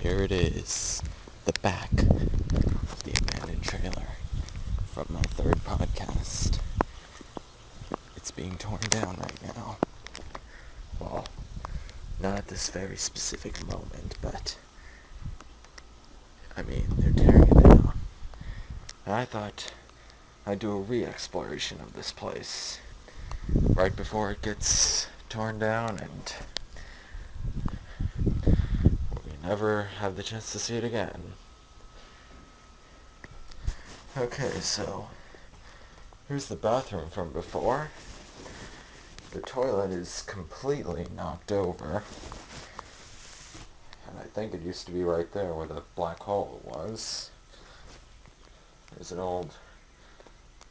here it is, the back of the abandoned trailer from my third podcast. It's being torn down right now. Well, not at this very specific moment, but they're tearing it down. And I thought I'd do a re-exploration of this place right before it gets torn down and we never have the chance to see it again. Okay, so here's the bathroom from before. The toilet is completely knocked over. And I think it used to be right there where the black hole was. There's an old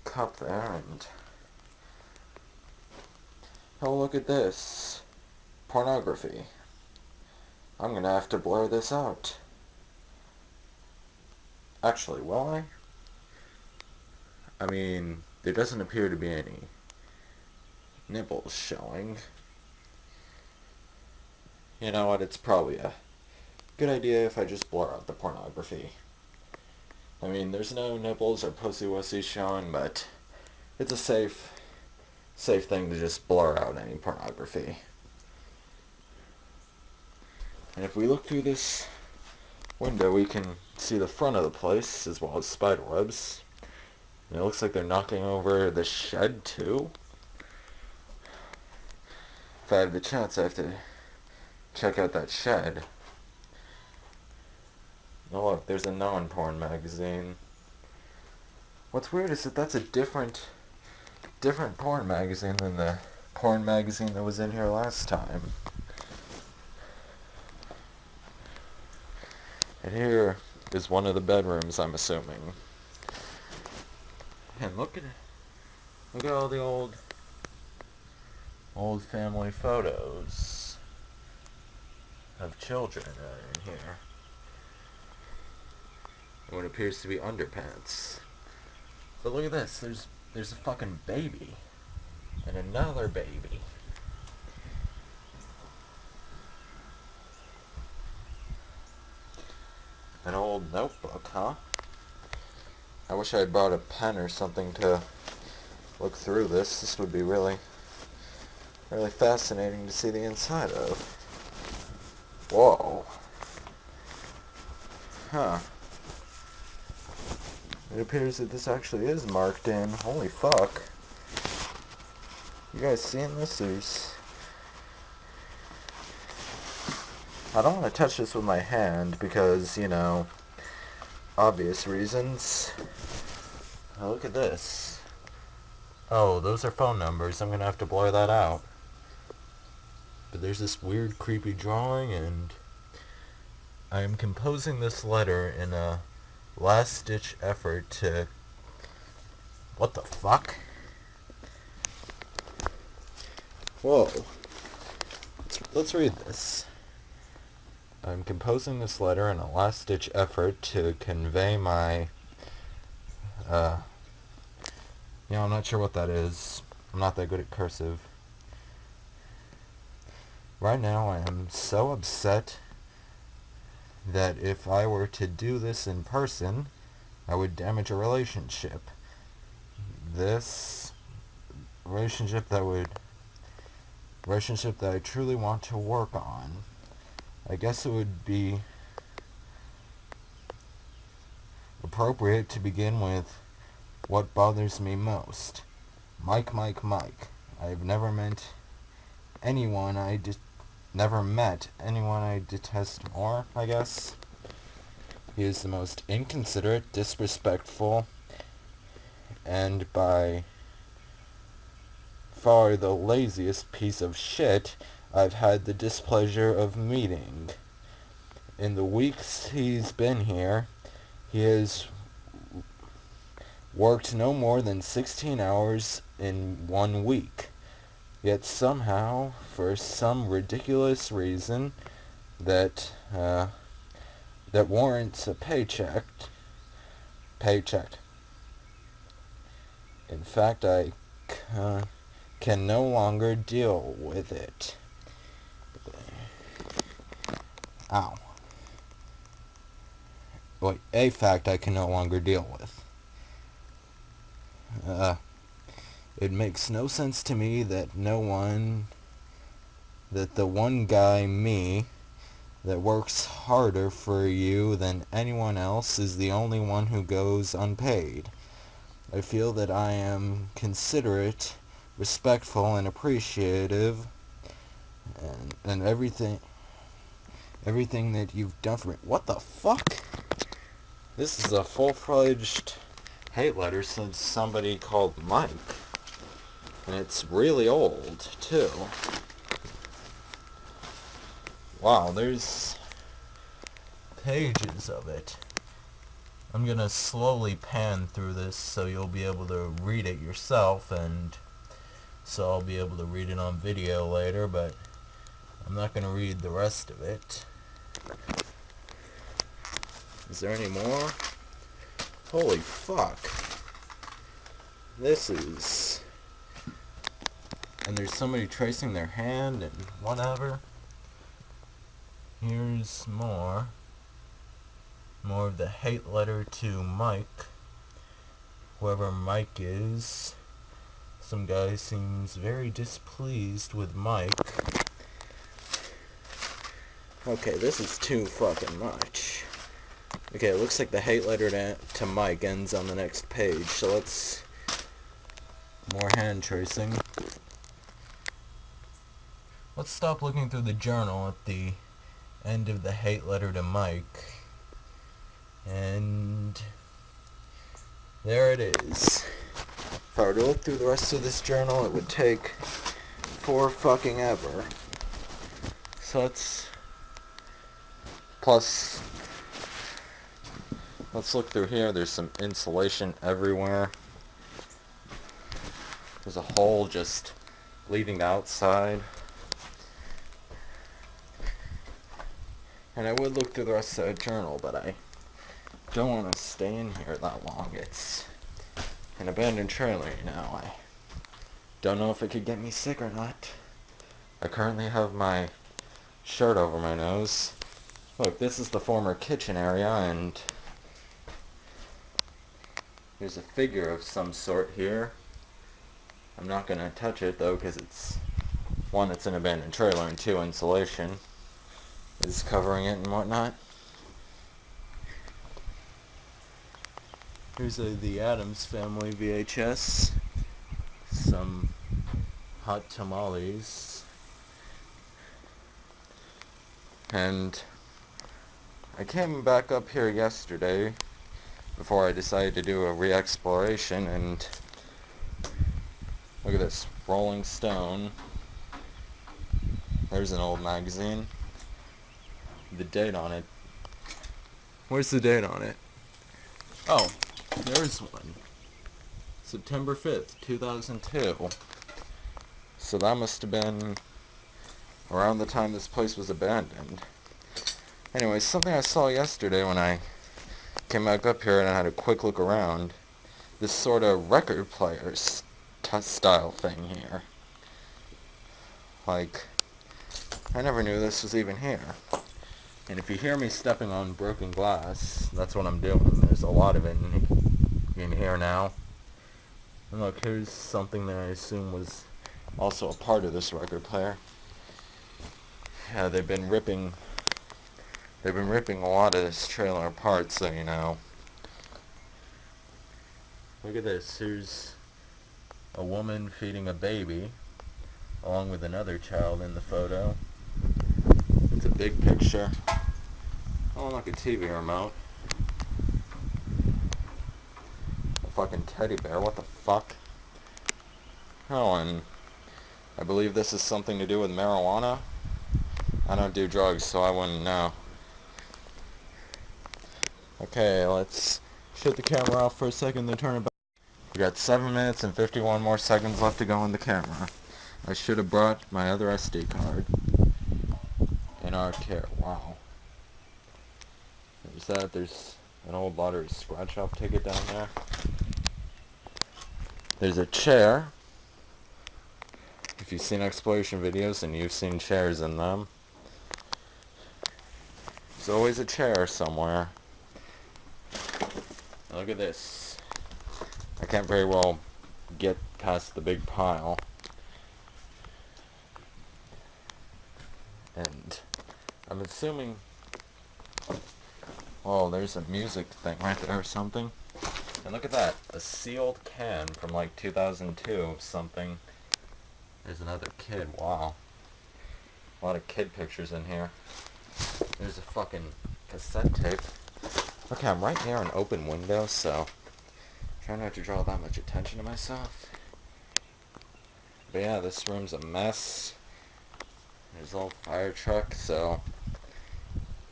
cup there and... oh, look at this. Pornography. I'm gonna have to blur this out. Actually, will I? There doesn't appear to be any nipples showing. You know what, it's probably a good idea if I just blur out the pornography. There's no nipples or pussy-wussy showing, but it's a safe thing to just blur out any pornography. And if we look through this window, we can see the front of the place, as well as spiderwebs. And it looks like they're knocking over the shed, too. If I have the chance, I have to check out that shed. Oh look, there's a non-porn magazine. What's weird is that that's a different porn magazine than the porn magazine that was in here last time. And here is one of the bedrooms, I'm assuming. And look at all the old family photos of children in here. And what appears to be underpants. But look at this, there's a fucking baby. And another baby. An old notebook, huh? I wish I had brought a pen or something to look through this. This would be really fascinating to see the inside of. Whoa. Huh. It appears that this actually is marked in. Holy fuck. You guys seeing this? I don't want to touch this with my hand because, obvious reasons. Oh, look at this. Oh, those are phone numbers. I'm going to have to blur that out. But there's this weird, creepy drawing, and I am composing this letter in a last-ditch effort to... what the fuck? Whoa. Let's read this. I'm composing this letter in a last-ditch effort to convey my... I'm not sure what that is. I'm not that good at cursive. Right now, I am so upset that if I were to do this in person, I would damage a relationship. This relationship that I truly want to work on. I guess it would be appropriate to begin with what bothers me most. Mike. I've never met anyone I detest more, I guess. He is the most inconsiderate, disrespectful, and by far the laziest piece of shit I've had the displeasure of meeting. In the weeks he's been here, he has worked no more than 16 hours in 1 week. Yet somehow, for some ridiculous reason that warrants a paycheck. In fact, I can no longer deal with it. Ow. a fact I can no longer deal with. It makes no sense to me that the one guy, me, that works harder for you than anyone else is the only one who goes unpaid. I feel that I am considerate, respectful, and appreciative, and everything that you've done for me. What the fuck? This is a full-fledged hate letter since somebody called Mike. And it's really old, too. Wow, there's pages of it. I'm gonna slowly pan through this so you'll be able to read it yourself, and so I'll be able to read it on video later, but I'm not gonna read the rest of it. Is there any more? Holy fuck. This is... And there's somebody tracing their hand and whatever. Here's more. More of the hate letter to Mike. Whoever Mike is. Some guy seems very displeased with Mike. Okay, this is too fucking much. Okay, it looks like the hate letter to Mike ends on the next page, so let's... More hand tracing. Let's stop looking through the journal at the end of the hate letter to Mike. And... there it is. If I were to look through the rest of this journal, it would take for fucking ever. So plus, let's look through here. There's some insulation everywhere. There's a hole just leading outside. And I would look through the rest of the journal, but I don't want to stay in here that long. It's an abandoned trailer, you know. I don't know if it could get me sick or not. I currently have my shirt over my nose. Look, this is the former kitchen area, and there's a figure of some sort here. I'm not going to touch it, though, because it's, one, it's an abandoned trailer, and two, insulation is covering it and whatnot. Here's the Addams Family VHS. Some hot tamales. And I came back up here yesterday before I decided to do a re-exploration, and look at this, Rolling Stone. There's an old magazine. The date on it. Where's the date on it? Oh, there's one. September 5th, 2002. So that must have been around the time this place was abandoned. Anyway, something I saw yesterday when I came back up here and I had a quick look around. This sort of record player style thing here. Like, I never knew this was even here. And if you hear me stepping on broken glass, that's what I'm doing. There's a lot of it in here now. And look, here's something that I assume was also a part of this record player. Yeah, they've been ripping a lot of this trailer apart, so you know. Look at this. Here's a woman feeding a baby, along with another child in the photo. It's a big picture. Oh, like a TV remote. A fucking teddy bear. What the fuck? Oh, and I believe this is something to do with marijuana. I don't do drugs, so I wouldn't know. Okay, let's shut the camera off for a second, then turn it back. We got 7 minutes and 51 more seconds left to go on the camera. I should have brought my other SD card. In our care. Wow. There's that. There's an old lottery scratch-off ticket down there. There's a chair. If you've seen exploration videos and you've seen chairs in them, there's always a chair somewhere. Look at this. I can't very well get past the big pile. And I'm assuming... Oh, there's a music thing right there or something. And look at that. A sealed can from like 2002 of something. There's another kid. Wow. A lot of kid pictures in here. There's a fucking cassette tape. Okay, I'm right near an open window, so try not to draw that much attention to myself. But yeah, this room's a mess. There's an old fire truck, so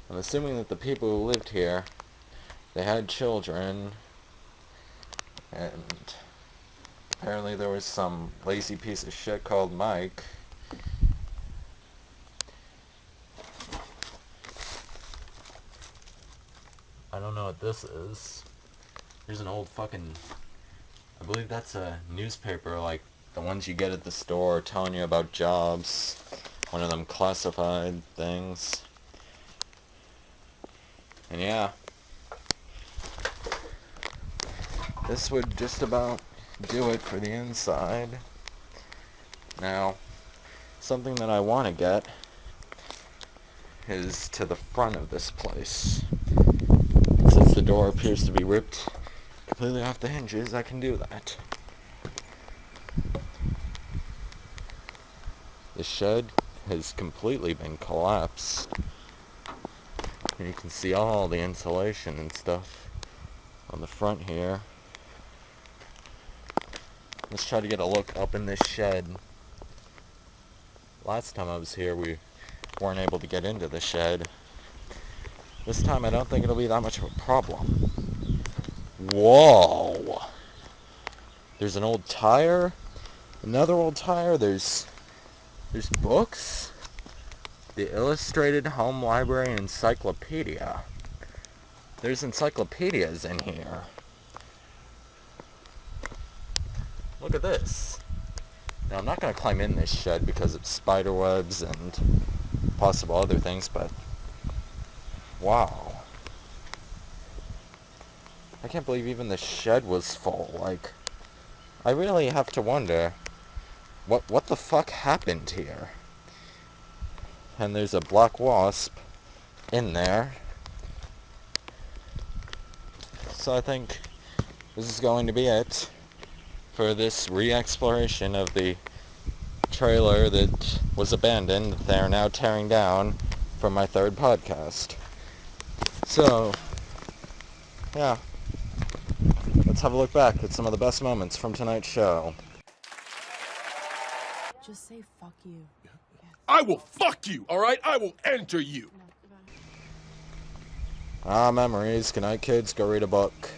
I'm assuming that the people who lived here, they had children, and apparently there was some lazy piece of shit called Mike. I don't know what this is. There's an old fucking... I believe that's a newspaper, like the ones you get at the store telling you about jobs. One of them classified things. And yeah. This would just about do it for the inside. Now, something that I want to get is to the front of this place. Since the door appears to be ripped completely off the hinges, I can do that. The shed has completely been collapsed. And you can see all the insulation and stuff on the front here. Let's try to get a look up in this shed. Last time I was here, we weren't able to get into the shed. This time I don't think it'll be that much of a problem. Whoa! There's an old tire, another old tire, there's books, the Illustrated Home Library Encyclopedia. There's encyclopedias in here. Look at this. Now I'm not going to climb in this shed because of spider webs and possible other things, but wow. I can't believe even the shed was full. Like, I really have to wonder what the fuck happened here. And there's a black wasp in there. So I think this is going to be it for this re-exploration of the trailer that was abandoned that they are now tearing down for my third podcast. So, yeah. Let's have a look back at some of the best moments from tonight's show. Just say fuck you. I will fuck you, alright? I will enter you. Memories. Good night, kids. Go read a book.